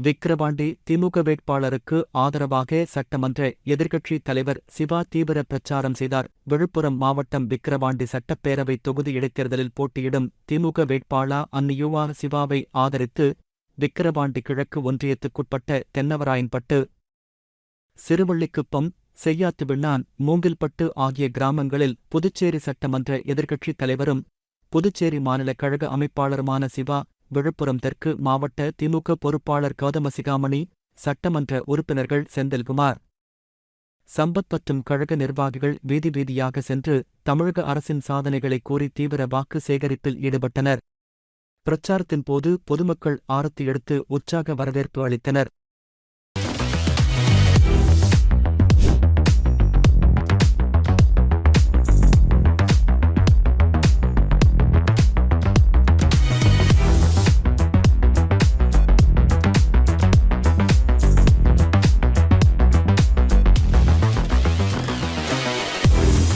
விக்கிரவாண்டி திமுக வேட்பாளருக்கு ஆதரவாக சட்டமன்ற எதிர்க்கட்சித் தலைவர் சிவா தீவிர பிரச்சாரம் செய்தார். விழுப்புரம் மாவட்டம் விக்கிரவாண்டி சட்டப்பேரவை தொகுதி இடைத்தேர்தலில் போட்டியிடும் திமுக வேட்பாளர் அன்னியுவா சிவாவை ஆதரித்து விக்கிரவாண்டி கிழக்கு ஒன்றியத்துக்குட்பட்ட தென்னவராயன்பட்டு, சிறுவள்ளிக்குப்பம், செய்யாத்துவிண்ணான், மூங்கில்பட்டு ஆகிய கிராமங்களில் புதுச்சேரி சட்டமன்ற எதிர்க்கட்சித் தலைவரும் புதுச்சேரி மாநில கழக அமைப்பாளருமான சிவா, விழுப்புரம் தெற்கு மாவட்ட திமுக பொறுப்பாளர் கௌதமசிகாமணி, சட்டமன்ற உறுப்பினர்கள் செந்தில்குமார், சம்பத் மற்றும் கழக நிர்வாகிகள் வீதி வீதியாக சென்று தமிழக அரசின் சாதனைகளை கூறி தீவிர வாக்கு சேகரிப்பில் ஈடுபட்டனர். பிரச்சாரத்தின் போது பொதுமக்கள் ஆரத்தி எடுத்து உற்சாக வரவேற்பு அளித்தனர்.